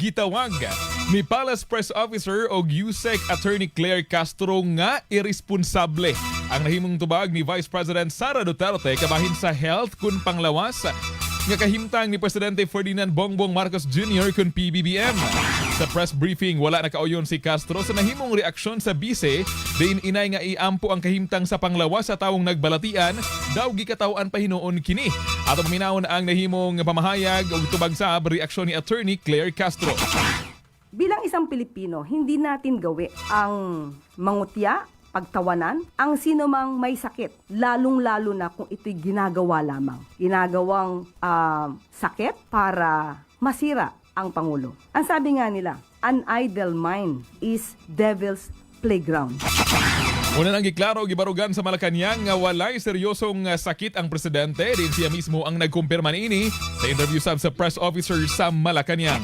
Gitawag ni Palace Press Officer o USEC Attorney Claire Castro nga irresponsable ang nahimong tubag ni Vice President Sara Duterte kabahin sa health kun panglawas nga kahimtang ni Presidente Ferdinand Bongbong Marcos Jr. kun PBBM. Sa press briefing, wala nakauyon si Castro sa nahimong reaksyon sa bise diin inay nga iampo ang kahimtang sa panglawas sa tawong nagbalatian daw gikatawan pa hinuon kini. Ato paminawon ang nahimong pamahayag ug tubag sa reaksyon ni Attorney Claire Castro. Bilang isang Pilipino, hindi natin gawi ang mangutya, pagtawanan, ang sinumang may sakit, lalong-lalo na kung ito'y ginagawa lamang. Ginagawang sakit para masira ang Pangulo. Ang sabi nga nila, an idle mind is devil's playground. Una nang giklaro gibarugan sa Malacañang nga walay seryosong sakit ang presidente din siya mismo ang nagkumpirma niini sa interview sa press officer sa Malacañang.